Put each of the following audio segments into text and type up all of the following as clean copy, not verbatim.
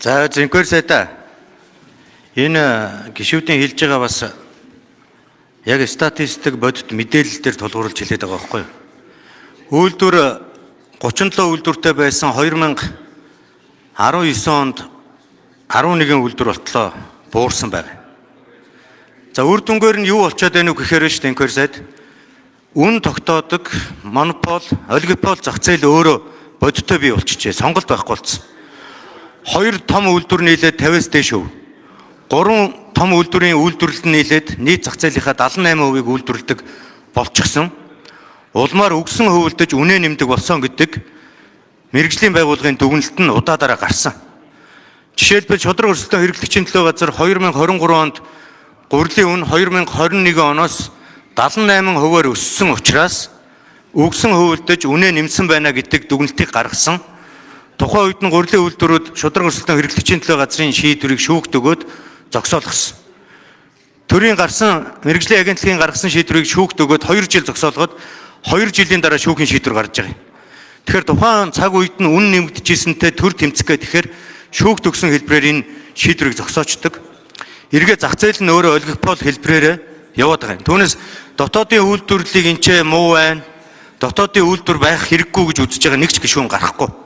За зинхэр сайта энэ гишүүдийн хэлж байгаа бас яг статистик бодит мэдээлэл дээр тулгуурлаж хэлээд байгаа байхгүй юу? Үйлдвэр 37 үйлдвэртэй байсан 2019 онд 11 үйлдвэр болтлоо буурсан байна. За үр дүнгээр нь юу болчиход байна вэ гэхээр ш тэнхэр сайд үн тогтоодог монопол, олигопол зах зээл өөрөө бодиттой бий болчихжээ. Сонголт байхгүй болсон. 2 том үйлдвэр нийлээд 50-аас дээш өв. 3 том үйлдвэрийн үйлдвэрлэлд нийлээд нийт зах зээлийнхаа 78%-ийг үйлдвэрлэдэг болчихсон. Улмаар өгсөн хөвөлдөж үнэ нэмдэг болсон гэдэг мэргэжлийн байгууллагын дүгнэлт нь удаадараа гарсан. Жишээлбэл шудраг өрсөлдөөн хэрэглэгчийн төлөө газар 2023 онд гурилын үн 2021 оноос 78%-аар өссөн учраас өгсөн хөвөлдөж үнэ нэмсэн байна гэдэг дүгнэлтийг гаргасан. Тухайн үед нь гурилын үйлдвэрүүд шудраг өрсөлдөөн хэрэглэгчийн төлөө газрын шийдвэрийг шүүгт өгөөд зогсоолгосон. Төрийн гарсан мэргэжлийн агентлагийн гаргасан шийдвэрийг шүүгт өгөөд 2 жил зогсоолгоод 2 жилийн дараа шүүхийн шийдвэр гарч байгаа юм. Тэгэхээр тухайн цаг үед нь үн нэмэгдэжсэнтэй төр тэмцэх гэхээр шүүгт өгсөн хэлбэрээр энэ шийдвэрийг зогсоочдөг. Эргээ зах зээл нь өөрөө олигопол хэлбэрээр яваад байгаа юм. Түүнээс дотоодын үйлдвэрлэлийг энэчээ муу байна. Дотоодын үйлдвэр байх хэрэггүй гэж үзэж байгаа нэг ч гишүүн гарахгүй.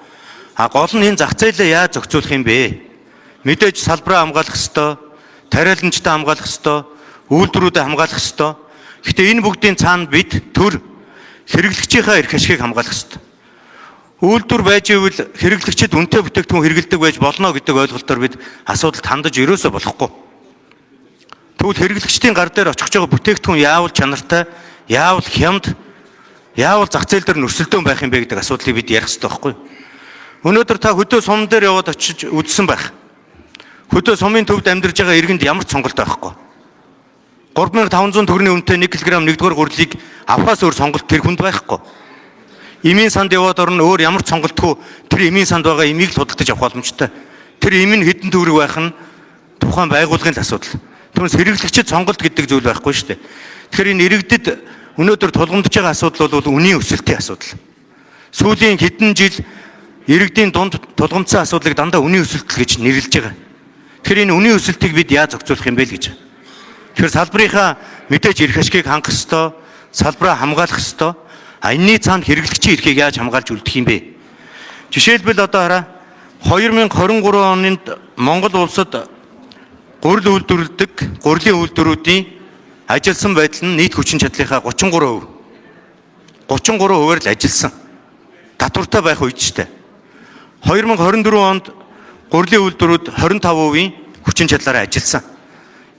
Гол нь энэ зах зээлээ яаж зохицуулах юм бэ? Мэдээж салбараа хамгаалах ёстой, тариаланчтай хамгаалах ёстой, үйлдвэрүүдэд хамгаалах ёстой. Гэхдээ энэ бүгдийн цаана бид төр хэрэглэгчийнхаа эрх ашигыг хамгаалах ёстой. Үйлдвэр байж ивэл хэрэглэгчид үнэтэй бүтээгдэхүүн хэрэглэдэг байж болно гэдэг ойлголтоор бид асуудалд хандаж ерөөсөө болохгүй. Тэгвэл хэрэглэгчдийн гар дээр очих байгаа бүтээгдэхүүн яавал чанартай, яавал хямд, яавал зах зээл дээр нөрсөлдөөн байх юм бэ гэдэг асуудлыг бид ярих ёстой байхгүй юу? Өнөөдөр та хөдөө сум дээр яваад очиж үзсэн байх. Хөдөө сумын төвд амьдарж байгаа иргэнд ямар ч сонголт байхгүй. 3500 төгрөгийн үнэтэй 1 кг нэгдүгээр гурилыг авахаас өөр сонголт тэр хүнд байхгүй. Эмийн санд яваад орно өөр ямар ч сонголтгүй тэр эмийн санд байгаа эмийг л худалдаж авах боломжтой. Тэр эм нь хэдэн төгрөг байх нь тухайн байгууллагын асуудал. Түүнээс хэрэглэгчид сонголт гэдэг зүйл байхгүй шүү дээ. Тэгэхээр энэ иргэдэд өнөөдөр тулгамдж байгаа асуудал бол үнийн өсөлтийн асуудал. Сүүлийн хэдэн жил иргэдийн дунд тулгамдсан асуудлыг дандаа үнийн өсөлт гэж нэрлэж байгаа. Тэгэхээр энэ үнийн өсөлтийг бид яаж зохицуулах юм бэ гэж. Тэгэхээр салбарынхаа мэдээж эрх ашигыг хангах ёстой, салбараа хамгаалах ёстой. Энэний цаана хэрэглэгчийн эрхийг яаж хамгаалж үлдэх юм бэ? Жишээлбэл одоо хараа 2023 онд Монгол улсад гурил үйлдвэрлэдэг гурилын үйлдвэрүүдийн ажилласан байдал нь нийт хүчин чадлынхаа 33%. 33%-аар л ажилласан. Татвартай байх үед ч дээ. 2024 онд гурилын үйлдвэрүүд 25% хүчин чадлаараа ажилласан.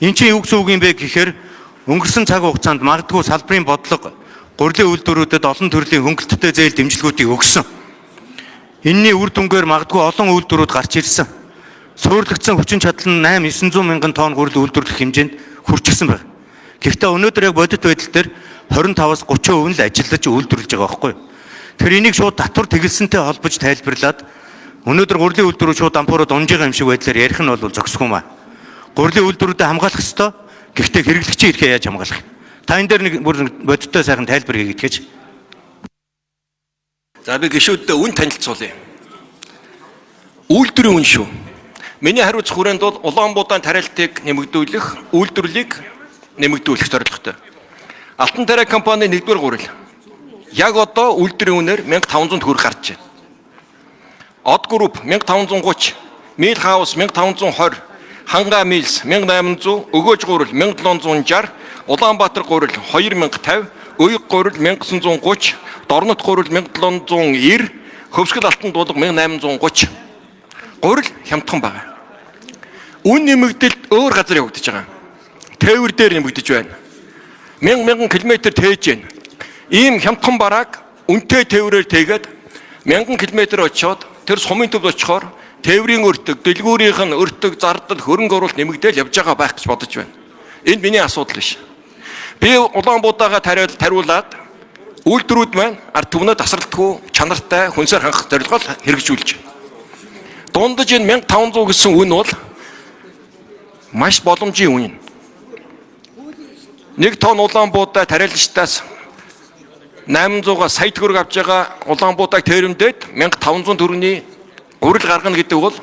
Энэ чинь юу гэсэн үг юм бэ гэхээр өнгөрсөн цаг хугацаанд магадгүй салбарын бодлого гурилын үйлдвэрүүдэд олон төрлийн хөнгөлөлттэй зээл дэмжлэгүүдийг өгсөн. Энэний үр дүнгээр магадгүй олон үйлдвэрүүд гарч ирсэн. Суурьлагдсан хүчин чадал нь 8-900 мянган тонн гурил үйлдвэрлэх хэмжээнд хүрчихсэн байна. Гэхдээ өнөөдөр яг бодит байдал дээр 25-аас 30% нь л ажиллаж үйлдвэрлэж байгаа байхгүй юу? Тэгэхээр энийг шууд татвар тэгэлсэнтэй холбож тайлбарлаад өнөөдөр гурилын үйлдвэрүүд шууд дампуураад унж байгаа юм шиг байдлаар ярих нь бол зохисгүй маа. Гурилын үйлдвэрүүдэд хамгаалах ёстой. Гэхдээ хэрэглэгчийн эрхээ яаж хамгаалах? Та энэ дээр нэг бүр бодиттой сайхан тайлбар хийгээд гэж. За би гишүүддээ үн танилцуулъя. Үйлдвэрийн үн шүү. Миний хариуцах хүрээнд бол Улаанбуудайн тариалтыг нэмэгдүүлэх, үйлдвэрлэлийг нэмэгдүүлэх зорилготой. Алтан тариа компани 1-р гурил. Яг одоо үйлдвэрийн үнээр 1500 төгрөг гарч байна. Од групп 1530, Мил хаус 1520, Ханга милс 1800, Өгөөж гурил 1760, Улаанбаатар гурил 2050, Уяг гурил 1930, Дорнот гурил 1790, Хөвсгөл алтан дуулга 1830. Гурил хямдхан байгаа. Үн нэмэгдэлд өөр газар явагдаж байгаа. Тээвэр дээр нэмэгдэж байна. 1000 км тээж байна. Ийм хямдхан барааг үнэтэй тээврээр тэгээд 1000 км очиод тэр сумын төвд очихоор тээврийн өртөг, дэлгүүрийнх нь өртөг, зардал, хөрөнгө оруулалт нэмэгдээл явж байгаа байх гэж бодож байна. Энэ миний асуудал биш. Би Улаанбуудаагаа тариулаад үйлдвэрүүд маань ард түмнээ тасралтгүй, чанартай, хүнсээр хангах зорилгоор хэрэгжүүлж байна. Дундаж энэ 1500 гэсэн үн бол маш боломжийн үн. 1 тонн Улаанбуудаа тариалагчдаас 800-аас сая төгрөг авч байгаа Улаанбуудааг тээврэмдээд 1500 төгрөгийн гурил гаргана гэдэг бол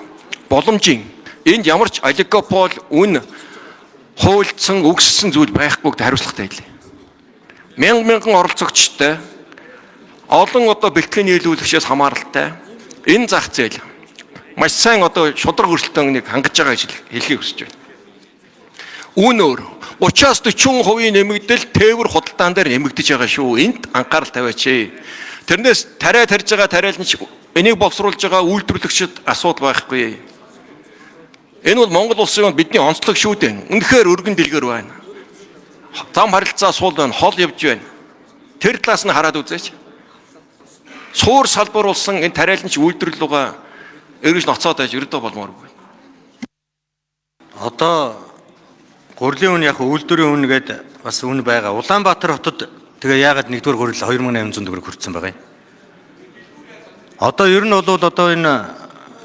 боломжийн энд ямар ч олигопол үн хуульдсан үгссэн зүйл байхгүйд хариуцлагатай хэлээ. Мянган оролцогчтой олон бэлтгэл нийлүүлэгчээс хамааралтай энэ зах зээл маш сайн шудраг өрсөлдөөнийг хангаж байгаа гэж хэлхийг хүсэж байна. Үүнөөр 30-40% нэмэгдэл тээвэр худалдаан дээр нэмэгдэж байгаа шүү. Энд анхаарал тавиач. Тэрнээс тариа тарьж байгаа тариаланч энийг боловсруулж байгаа үйлдвэрлэгчид асуудал байхгүй. Энэ бол Монгол улсын бидний онцлог шүү дээ. Үнэхээр өргөн дэлгэр байна. Зам харилцаа суул байна, хол явж байна. Тэр талаас нь хараад үзээч. Суур салбарлуулсан энэ тариаланч үйлдвэрлэлүүгээ эргэж ноцоод байж ердөө болмооргүй. Одоо гурлийн үн яг үйлдвэрийн үн гэдэг бас үн байгаа. Улаанбаатар хотод тэгээ яагаад 1-р гурил 2800 төгрөг хүрсэн байгаа юм? Одоо ер нь бол энэ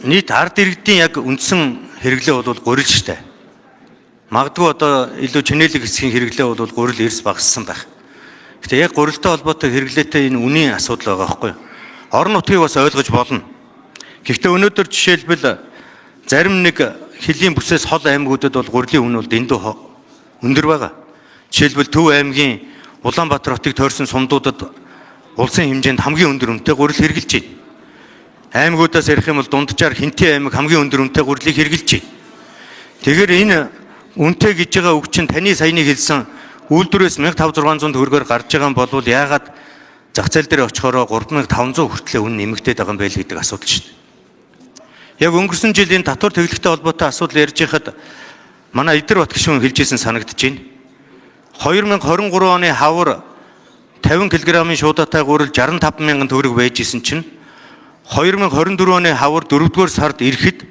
нийт ард иргэдийн яг үндсэн хэрэглээ бол гурил штэ. Магадгүй илүү чинэлэг хэсгийн хэрэглээ бол гурил эрс багассан байх. Гэтэ яг гурилтай холбоотой хэрэглээтэй энэ үнийн асуудал байгаа байхгүй юу? Орон нутгийг бас ойлгож болно. Гэхдээ өнөөдөр жишээлбэл зарим нэг хөлийн бүсээс хол аймагуудад бол гурлийн үн бол дэндүү өндөр байгаа. Жишээлбэл Төв аймгийн Улаанбаатар хотыг тойрсон сумдуудад улсын хэмжээнд хамгийн өндөр үнэтэй гурил хэрэгжилж байна. Аймагуудаас ярих юм бол дунджаар Хинтээ аймаг хамгийн өндөр үнэтэй гурилыг хэрэгжилж байна. Тэгэхээр энэ үнэтэй гэж байгаа үг чинь таны саяны хэлсэн үйлдвэрээс 1500-600 төгрөгөөр гарч байгаа юм бол яагаад зах зээл дээр очихороо 3500 хүртэл үн нэмэгдээд байгаа юм бэ л гэдэг асуудал шүү дээ. Яг өнгөрсөн жилийн татвар тэглэхтэй холбоотой асуудал ярьж байхад манай Идэр Бат гишүүн хэлжсэн санагдаж байна. 2023 оны хавар 50 кг-ийн шуудатай гурил 65 мянган төгрөг байжсэн чинь 2024 оны хавар 4-р сард ирэхэд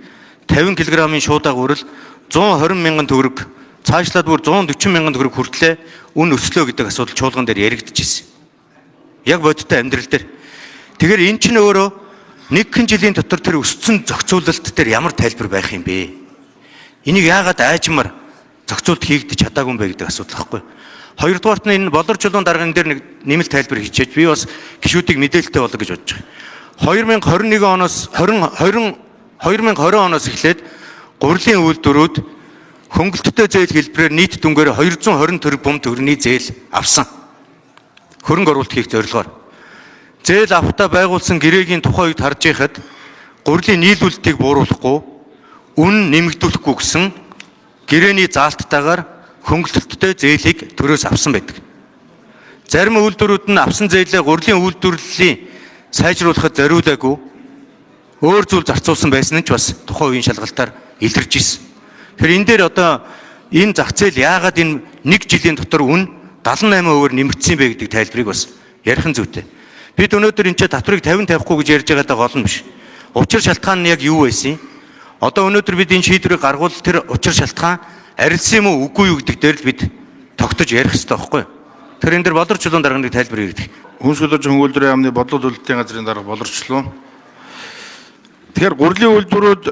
50 кг-ийн шуудаа гурил 120 мянган төгрөг цаашлаад бүр 140 мянган төгрөг хүртлээ үн өслөө гэдэг асуудал чуулган дээр яригдчихсэн. Яг бодиттой амьдрал дээр. Тэгэхээр эн чинь өөрөө нэгэн жилийн дотор тэр өссөн зохицуулалт дээр ямар тайлбар байх юм бэ? Энийг яагаад айжмаар зохицуулт хийгдэж чадаагүй юм бэ гэдэг асуудал байхгүй. Хоёрдугаарт нь энэ болор чулуун дарганы дээр нэг нэмэлт тайлбар хийчээж би бас гишүүдийг мэдээлэлтэй болоо гэж бодож байгаа. 2021 оноос 2020 оноос эхлээд гурлийн үйлдвэрүүд хөнгөлөлттэй зээл хэлбэрээр нийт дүнгээр 220 тэрбум төгрөгийн зээл авсан. Хөрөнгө оруулалт хийх зорилгоор. Зээл авахтаа байгуулсан гэрээгийн тухай үед харж байхад гурлийн нийлүүлэлтийг бууруулахгүй, үн нэмэгдүүлэхгүй гэсэн гэрээний заалттайгаар хөнгөлөлттэй зээлийг төрөөс авсан байдаг. Зарим үйлдвэрүүд нь авсан зээлээ гурлийн үйлдвэрлэлийн сайжруулахад зориулаагүй өөр зүйл зарцуулсан байсан нь ч бас тухайн үеийн шалгалтаар илэрж ирсэн. Тэгэхээр энэ дээр энэ зах зээл яагаад энэ нэг жилийн дотор үн 78%-аар нэмэгдсэн бэ гэдэг тайлбарыг бас ярих нь зүйтэй. Бид өнөөдөр энэ татварыг 50-50хгүй гэж ярьж байгаа даа гол нь биш. Учир шалтгаан нь яг юу байсан юм? Одоо өнөөдөр бид энэ шийдвэрийг гаргуул тэр учир шалтгаан арилсан юм уу үгүй юу гэдэг дээр л бид тогтож ярих хэрэгтэй байхгүй юу? Тэр энэ дэр болор чулуун дарганы тайлбар хийгдэх. Хүнс хөдөлж хөнгөлдрийн яамны бодлого төлөлтийн газрын дарга болорчлоо. Тэгэхээр гурлийн үйлдвэрүүд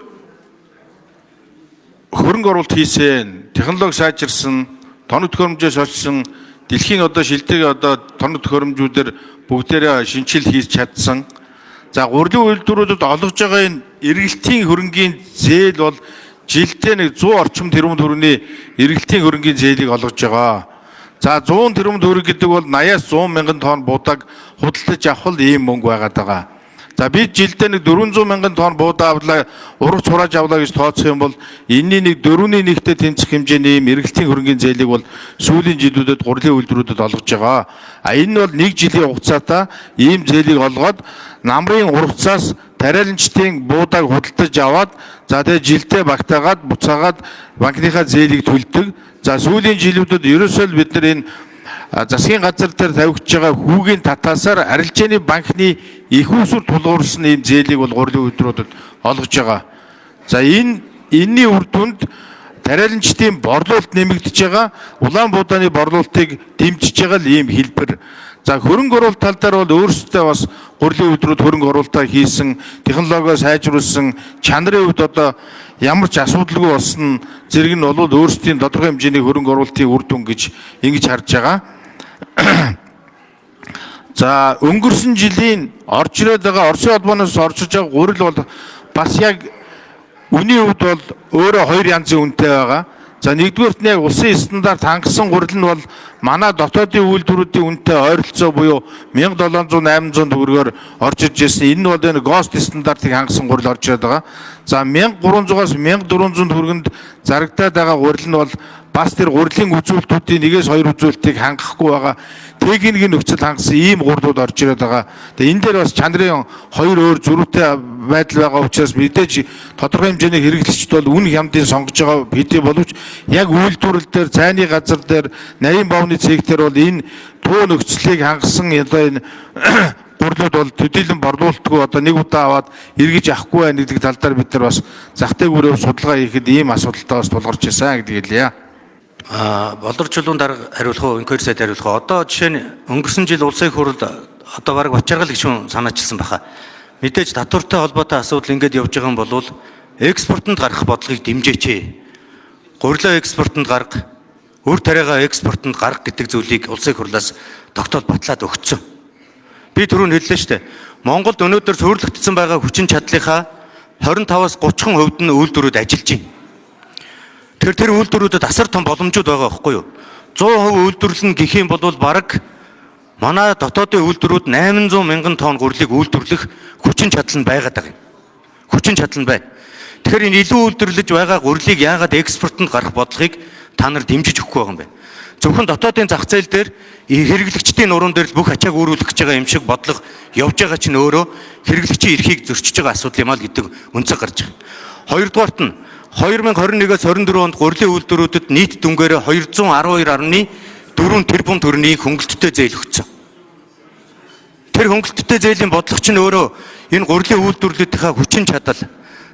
хөрөнгө оруулалт хийсэн, технологи сайжирсан, тоног төхөөрөмжөөс очсон, дэлхийн шилдэг тоног төхөөрөмжүүдээр бүгдээрээ шинжил хийж чадсан. За гурлийн үйлдвэрүүдэд олгож байгаа энэ эргэлтийн хөрөнгийн зээл бол жилдээ 100 орчим тэрбум төгрөгийн эргэлтийн хөрөнгийн зээлийг олгож байгаа. За 100 тэрбум төгрөг гэдэг бол 80-аас 100 мянган тонн буудаг худалдаж авах ийм мөнгө байгаад байгаа. За бид жилдээ 400 мянган тонн буудаа авлаа, ургац хурааж авлаа гэж тооцох юм бол энэний 4-1-тэй тэнцэх хэмжээний ийм эргэлтийн хөрөнгийн зээлийг бол сүүлийн жилүүдэд гурлийн үйлдвэрүүдэд олгож байгаа. Энэ нь бол 1 жилийн хугацаатай ийм зээлийг олгоод намрын ургацаас тариаланчдын буудааг худалдаж аваад за тэгээ жилдээ багтаагаад буцаагаад банкныхаа зээлийг төлдөг. За сүүлийн жилүүдэд ерөөсөө бид нар энэ засгийн газар дээр тавигдж байгаа хүүгийн татаасаар арилжааны банкны их усүр тулгуурсан ийм зээлийг бол гурлийн үйлдвэрүүдэд олгож байгаа. За энэний үр дүнд тариаланчдын борлуулалт нэмэгдэж байгаа, улаан буудааны борлуулалтыг дэмжиж байгаа л ийм хэлбэр. За хөрөнгө оруулалт тал дээр бол өөрсдөө бас гурлийн үйлдвэрүүд хөрөнгө оруулалтаа хийсэн, технологио сайжруулсан, чанарын хувьд ямар ч асуудалгүй болсон зэрэг нь бол өөрсдийн тодорхой хэмжээний хөрөнгө оруулалтын үр дүн гэж ингэж харж байгаа. За өнгөрсөн жилийн орж ирээд байгаа Оросын холбооноос орж иж байгаа гурил бол бас яг Үний хувьд бол өөрөө хоёр янзын үнэтэй байгаа. За нэгдүгээрт нь яг улсын стандарт хангасан гурил нь бол манай дотоодын үйлдвэрүүдийн үнэтэй ойролцоо буюу 1700-800 төгрөгөөр орж иж ирсэн. Энэ нь бол энэ ГОСТ стандартыг хангасан гурил орж ирээд байгаа. За 1300-аас 1400 төгрөгөнд зарагдаад байгаа гурил нь бол бас тэр гурилын үзүүлэлтүүдийн нэгээс хоёр үзүүлэлтийг хангахгүй байгаа. Техникийн нөхцөл хангасан ийм гурлууд орж ирээд байгаа. Тэгээ энэ дээр бас чанарын хоёр өөр зөрүүтэй байдал байгаа учраас мэдээж тодорхой хэмжээний хэрэглэгчд бол үн хямдыг сонгож байгаа хэдий боловч яг үйлдвэрлэл дээр, цайны газар дээр, нарийн бовны цэг дээр бол энэ туу нөхцөлийг хангасан одоо энэ гурлууд бол төдийлөн борлуулалтгүй одоо нэг удаа аваад эргэж авахгүй байна гэдэг тал дээр бид нар бас зах дээгүүрээ судалгаа хийхэд ийм асуудалтай бас тулгарч ирсэн гэдэг хэлье. Боловсруулалтын дарга хариулах уу, инквайри сайд хариулах уу? Одоо жишээ нь өнгөрсөн жил улсын хурлд одоо баг бачаргал гэж хүн санаачилсан баха. Мэдээж татвартай холбоотой асуудал ингээд явж байгаа юм бол экспортод гарах бодлогыг дэмжээч. Гурилаа экспортод гарга, үр тариагаа экспортод гарга гэдэг зүйлийг улсын хурлаас тогтоол батлаад өгсөн. Би түрүүн хэллээ шүү дээ. Монголд өнөөдөр суурьлагдсан байгаа хүчин чадлынхаа 25-аас 30% нь үйлдвэрүүд ажиллаж байна. Тэр үйлдвэрүүдэд асар том боломжууд байгаа байхгүй юу? 100% үйлдвэрлэн гэх юм бол бараг манай дотоодын үйлдвэрүүд 800 мянган тонн гурилыг үйлдвэрлэх хүчин чадал нь байгаад байгаа юм. Хүчин чадал нь байна. Тэгэхээр энэ илүү үйлдвэрлэж байгаа гурилыг яагаад экспортод гарах бодлогыг та нар дэмжиж өгөхгүй байгаа юм бэ? Зөвхөн дотоодын зах зээл дээр хэрэглэгчдийн нуруунд дээр л бүх ачааг үүрүүлэх гэж байгаа юм шиг бодлого явж байгаа чинь өөрөө хэрэглэгчийн эрхийг зөрчиж байгаа асуудал юм аа гэдэг үнцэг гарч байгаа. Хоёрдугаарт нь 2021-ээс 24 онд гурилын үйлдвэрүүдэд нийт дүнгээр 212.4 тэрбум төгрөгийн хөнгөлөлттэй зээл өгсөн. Тэр хөнгөлөлттэй зээлийн бодлого чинь өөрөө энэ гурилын үйлдвэрлэлийнхаа хүчин чадал,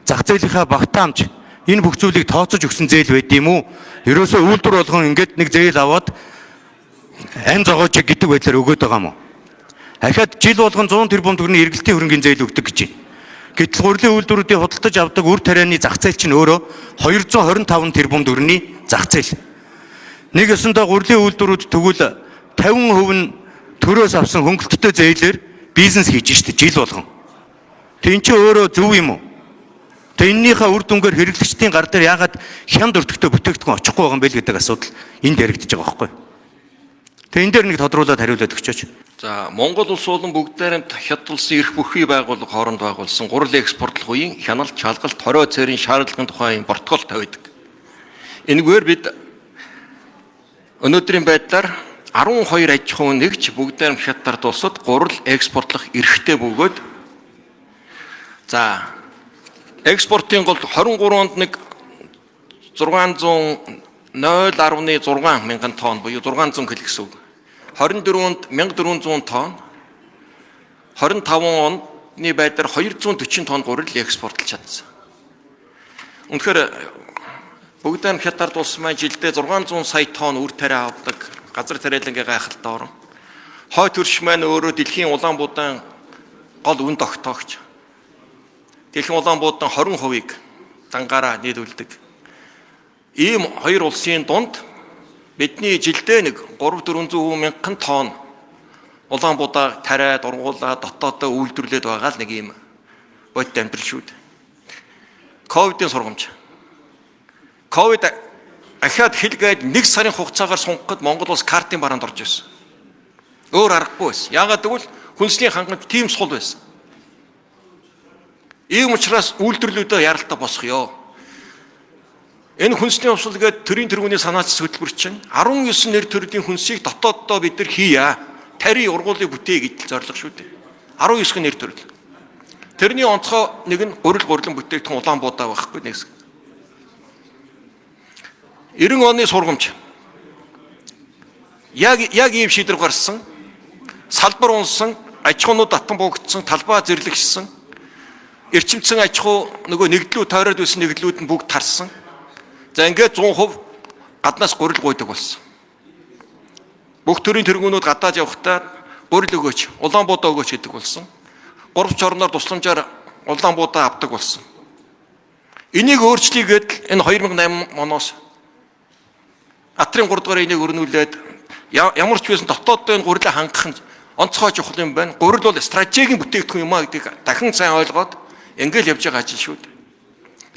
зах зээлийнхаа багтаамж энэ бүх зүйлийг тооцож өгсөн зээл байд юм уу? Ерөөсөө үйлдвэр болгон ингээд нэг зээл аваад ам зогооч гэдэг байдлаар өгөөд байгаа юм уу? Ахаад жил болгон 100 тэрбум төгрөгийн эргэлтийн хөрөнгөний зээл өгдөг гэж байна. Гэтэл гурилын үйлдвэрүүдийг худалдаж авдаг үр тарианы зах зээл чинь өөрөө 225 тэрбум төгрөгийн зах зээл. Нэг ёсондоо гурилын үйлдвэрүүд тэгвэл 50% нь төрөөс авсан хөнгөлөлттэй зээлээр бизнес хийж штэ жил болгон. Тэг эн чинь өөрөө зөв юм уу? Тэг эннийхээ үр дүнгээр хэрэглэгчдийн гар дээр яагаад хямд өртөгтэй бүтээгдэхүүн очихгүй байгаа юм бэ гэдэг асуудал энд яригдж байгаа байхгүй юу? Тэг энэ дээр нэг тодруулаад хариулаад өгчөөч. За Монгол улс болон бүгдээрээ хятадулсын эрх бүхий байгууллага хооронд байгуулсан гурил экспортлох үеийн хяналт, шалгалт, хорио цэрийн шаардлагын тухай протокол тавьдаг. Энэгээр бид өнөөдрийн байдлаар 12 аж ахуйн нэгж бүгдээр хятад улсад гурил экспортлох эрхтэй бөгөөд за экспортын гол 23 онд нэг 0.6 мянган тонн буюу 600 кг гэсэн үг. 24 онд 1400 тонн, 25 оны байдлаар 240 тонн гурил экспортлж чадсан. Үнэхээр бүгдээр хятад улс маань жилдээ 600 сая тонн үр тариа авдаг. Газар тариалангийн гайхалтай орон. Хой төрш маань өөрөө дэлхийн улаан буудаан гол үн тогтоогч. Дэлхийн улаан буудаан 20%-ийг зангаараа нийлүүлдэг. Ийм хоёр улсын дунд бидний жилдээ нэг 300-400 мянган тонн улаан будаа тариа дургуулаа дотоодоо үйлдвэрлээд байгаа л нэг юм бодит амьдрал шүү дээ. Ковидын сургамж. Ковид ахаад хэлгээд нэг сарын хугацаагаар сунгахад Монгол улс картын бараанд орж ирсэн. Өөр аргагүй байсан. Яагаад гэвэл хүнсний хангамж тийм сул байсан. Ийм учраас үйлдвэрлэлүүдээ яралтай босох ёо. Энэ хүнсний хувьсгал гээд төрийн тэргүүний санаач хөтөлбөр чинь 19 нэр төрлийн хүнсийг дотооддоо бид нар хийя. Тари ургуулыг бүтээе гэж зорилго шүү дээ. 19 нэр төрөл. Тэрний онцгой нэг нь гурилан бүтээгдэхүүн улаан будаа байхгүй нэг хэсэг. 90 оны сургамж. Яг ийм шийдвэр гарсан. Салбар унсан, аж ахуйнууд татан буугдсан, талбай зэрлэгшсэн. Эрчимцэн аж ахуй нөгөө нэгдлүү тойроод байсан нэгдлүүд нь бүгд тарсан. За ингээд 100% гаднаас гурил гуйдаг болсон. Бүх төрлийн тэргүүнүүд гадаад явахдаа гурил өгөөч, улаан будаа өгөөч гэдэг болсон. 3 орноор тусламжаар улаан будаа авдаг болсон. Энийг өөрчлөйгээд энэ 2008 оноос Атрын 3 дугаар энийг өрнүүлээд ямар ч байсан дотооддоо энэ гурилаа хангах нь онцгой чухал юм байна. Гурил бол стратегийн бүтээгдэхүүн юм а гэдгийг дахин сайн ойлгоод ингээл явж байгаа ажил шүү дээ.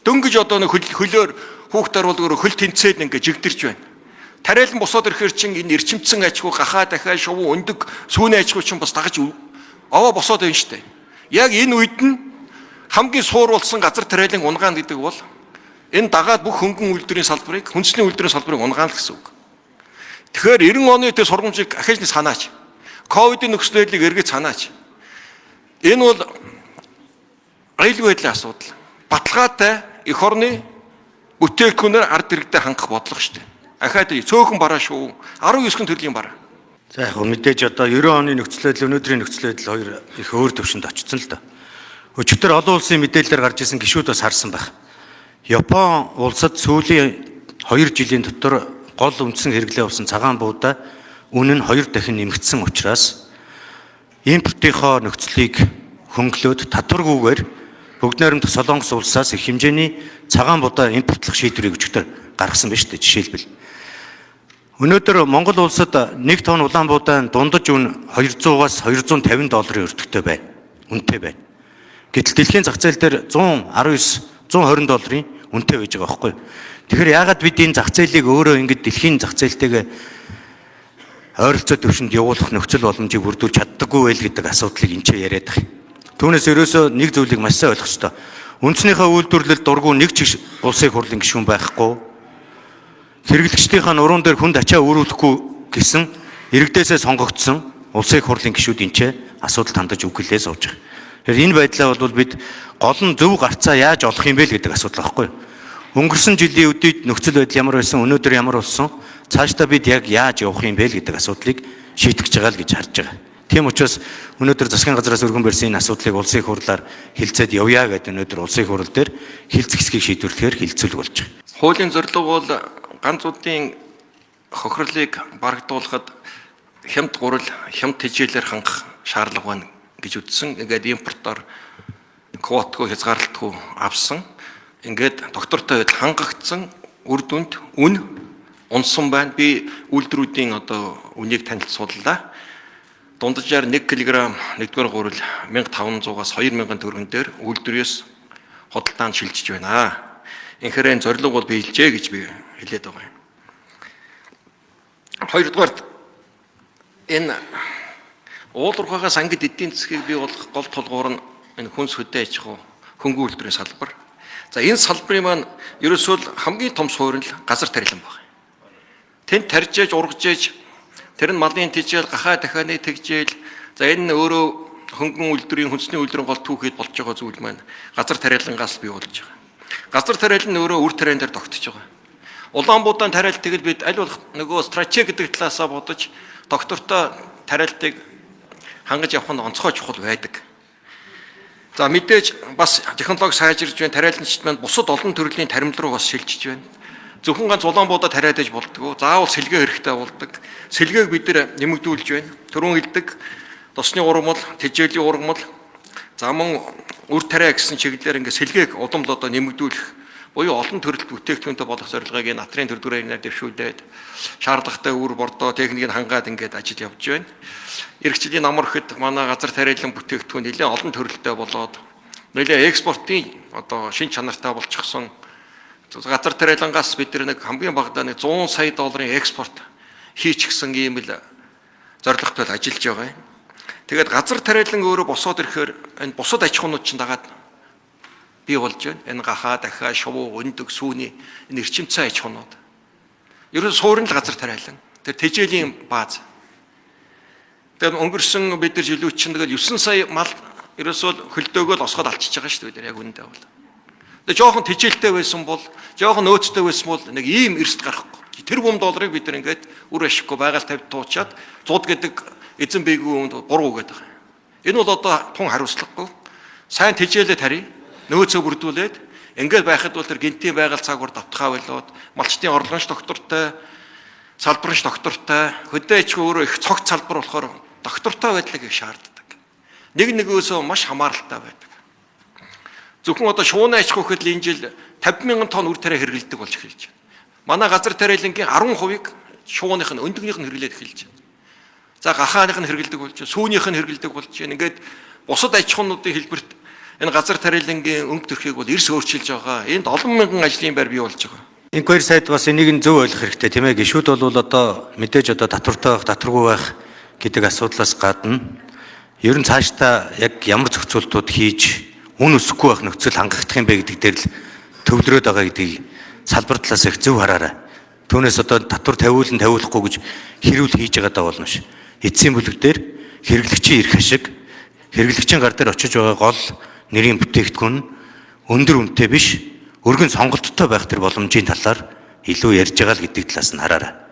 Дөнгөж одоо нэг хөлөөр хүүхдэр бол хөл тэнцээд ингээд жигдэрч байна. Тариалан босоод ирэхээр чинь энэ эрчимцэн аж ахуй гахаа дахиад шувуу өндөг сүүний аж ахуй чинь бас дагаж овоо босоод байна шүү дээ. Яг энэ үед нь хамгийн сууруулсан газар тариалан унгаан гэдэг бол энэ дагаад бүх хөнгөн үйлдвэрийн салбарыг, хүнсний үйлдвэрийн салбарыг унгаана гэсэн үг. Тэгэхээр 90 оны тэр сургамжийг ахиж нь санаач. Ковидын нөхцөл байдлыг эргэж санаач. Энэ бол аюулгүй байдлын асуудал. Баталгаатай эх орны бүтээгдэхүүнээр ард иргэдэд хангах бодлого шүү дээ. Ахаад цөөхөн бараа шүү. 19 төрлийн бараа. За яг мэдээж одоо 90 оны нөхцөл байдал өнөөдрийн нөхцөл байдал хоёр их өөр төвшөнд очсон л да. Өчигдөр олон улсын мэдээлэлээр гарч ирсэн гишүүд бас харсан байх. Япон улсад сүүлийн 2 жилийн дотор гол үндсэн хэрэглээ болсон цагаан буудаа үнэ нь 2 дахин нэмэгдсэн учраас импортынхоо нөхцөлийг хөнгөлөөд татваргүйгээр бүгд найрамдах Солонгос улсаас их хэмжээний цагаан буудаа импортлох шийдвэрийг өчигдөр гаргасан байна шүү дээ. Жишээлбэл өнөөдөр Монгол улсад 1 тонн улаан буудаан дундаж үн $200-аас $250 өртөгтэй байна. Үнэтэй байна. Гэтэл дэлхийн зах зээл дээр $120 үнэтэй байж байгаа байхгүй юу? Тэгэхээр яагаад бид энэ зах зээлийг өөрөө ингэж дэлхийн зах зээлтэйгээ ойролцоо төвшөнд явуулах нөхцөл боломжийг бүрдүүлж чаддаггүй байл гэдэг асуудлыг энэ ч яриад байгаа. Түүнээс ерөөсөө нэг зүйлийг маш сайн ойлгох ёстой. Үндснийхээ үйлдвэрлэлд дургүй нэг ч улсын хурлын гишүүн байхгүй. Хэрэглэгчдийнхээ нуруунд дээр хүнд ачаа өрүүлэхгүй гэсэн иргэдээсээ сонгогдсон улсын хурлын гишүүд энэ ч асуудал хандаж үгэлээ сууж байгаа. Тэгэхээр энэ байдлаа бол бид гол нь зөв гарцаа яаж олох юм бэ гэдэг асуудал байхгүй юу? Өнгөрсөн жилийн үдүед нөхцөл байдал ямар байсан, өнөөдөр ямар болсон, цаашдаа бид яг яаж явах юм бэ гэдэг асуудлыг шийтгэж байгаа л гэж харж байгаа. Тийм учраас өнөөдөр засгийн газраас өргөн барьсан энэ асуудлыг улсын хурлаар хилцээд явъя гэдэг өнөөдөр улсын хурал дээр хилцэх хэсгийг шийдвэрлэхээр хилцүүлэг болж байгаа. Хуулийн зорилго бол ганцуудын хохирлыг барагдуулахад хямд гурал, хямд тэжээлээр хангах шаардлага байна гэж үздсэн. Ингээд импортоор квотгүй хязгаарлалтгүй авсан. Ингээд доктортой байдал хангагдсан үр дүнд үн унсан байна. Би үйлдвэрүүдийн одоо үнийг танилцууллаа. Дунджаар 1 кг 1-р гурал 1500-аас 2000 төгрөгөн дээр үйлдвэрээс худалдаанд шилжиж байна. Инхээр энэ зорилго бол биелжээ гэж би хэлээд байгаа юм. Хоёрдугаар энэ уулуурхаагаас ангид эдийн засгийг бий болгох гол тулгуур нь энэ хүнс хөдөө аж ахуй хөнгөн үйлдвэрийн салбар. За энэ салбарын маань ерөөсөө хамгийн том суурь нь газар тариалан байна. Тэнд тарьж ээж ургаж ээж тэр нь малын тэжээл гахаа дахианы тэгжээл за энэ өөрөө хөнгөн үйлдвэрийн хүнсний үйлдвэрийн гол түүхэд болж байгаа зүйл маань газар тариалангаас бий болж байгаа. Газар тариалан нь өөрөө үр тариан дээр тогтож байгаа. Улаан буудаан тариалтыг бид аль болох нөгөө стратеги гэдэг талаасаа бодож доктортой тариалтыг хангаж явах нь онцгой чухал байдаг. За мэдээж бас технологи сайжирж байна, тариаланчид маань бусад олон төрлийн таримл руу бас шилжиж байна. Зөвхөн ганц улаан буудаа тариад ээж болдгоо. Заавал сэлгээ хэрэгтэй болдог. Сэлгээг бид нэмэгдүүлж байна. Түрүүн хэлдэг тосны ургамал, тэжээлийн ургамал, за мөн үр тариа гэсэн чиглэлээр ингээд сэлгээг удамл одоо нэмэгдүүлэх буюу олон төрөлт бүтээгдэхүүнтэй болох зорилгыг энэ натрийн төрдүрээр дэвшүүлээд шаардлагатай үр бордоо техникийг хангаад ингээд ажил явж байна. Ирэх жилийн амар ихэд манай газар тариалан бүтээгдэхүүн нэлээд олон төрөлттэй болоод нэлээд экспортын одоо шин чанартай болчихсон. Газар тариалангаас бид нэг хамгийн багадаа $100 сая экспорт хийчихсэн ийм л зорилготой ажиллаж байгаа юм. Тэгээд газар тариалан өөрөө босоод ирэхээр энэ бусад аж ахуйнууд чинь дагаад бий болж байна. Энэ гахаа дахиа шувуу өндөг сүүний энэ эрчимцэн аж ахуйнууд. Ерөн суурин л газар тариалан. Тэр тэжээлийн бааз. Тэгээд өнгөрсөн бид нар жилүүд чинь тэгэл 9 сая мал ерөөсөө хөлдөөгөө л осгоод алчиж байгаа шүү дээ. Яг үүндээ бол. Тэгээд жоохон тэжээлтэй байсан бол, жоохон нөөцтэй байсан бол нэг ийм эрсд гарахгүй. Тэр $1 бид нар ингээд үр ашиггүй байгаль тавьд туучаад 100 гэдэг эзэн бийгүй үнд буруу гэдэг. Энэ бол одоо тун хариуцлагагүй. Сайн тэжээлээ тарья. Нөөцөө бүрдүүлээд ингээд байхад бол тэр гинтийн байгаль цагуур давтахаа болоод малчтын орлогонч доктортой, салбарч доктортой, хөдөө аж ахуй өөрөө их цогц салбар болохоор доктортой байдлыг их шаарддаг. Нэг нөгөөсөө маш хамааралтай байдаг. Зөвхөн одоо шууны аж ахуй гэхэд энэ жил 50,000 тонн үр тариа хэрэглэдэг болж эхэлж байна. Манай газар тариалангийн 10% шууных нь өндөгнийх нь хэрэглээд эхэлж байна. За гахааных нь хэрэглэдэг болж байна, сүүнийх нь хэрэглэдэг болж байна. Ингээд бусад аж ахуйнуудын хэлбэрт Энэ газар тариалангийн өнгө төрхийг бол эрс өөрчилж байгаа. Энд олон мянган ажлын байр бий болж байгаа. Инквайри сайд бас энийг нь зөв ойлгох хэрэгтэй тийм ээ. Гишүүд бол одоо мэдээж одоо татвартай байх, татваргүй байх гэдэг асуудлаас гадна ер нь цаашдаа яг ямар зохицуултууд хийж үн өсөхгүй байх нөхцөл хангагдах юм бэ гэдэг дээр л төвлөрөөд байгаа гэдгийг салбар талаас их зөв хараарай. Түүнээс одоо татвар тавиулан тавиулахгүй гэж хэрүүл хийж байгаа даа болно ш. Эцсийн бүлэг дээр хэрэглэгчийн эрх ашиг, хэрэглэгчийн гар дээр очиж байгаа гол нэрийн бүтээгдэхүүн өндөр үнэтэй биш, өргөн сонголттой байх тэр боломжийн талаар илүү ярьж байгаа л гэдэг талаас нь хараарай.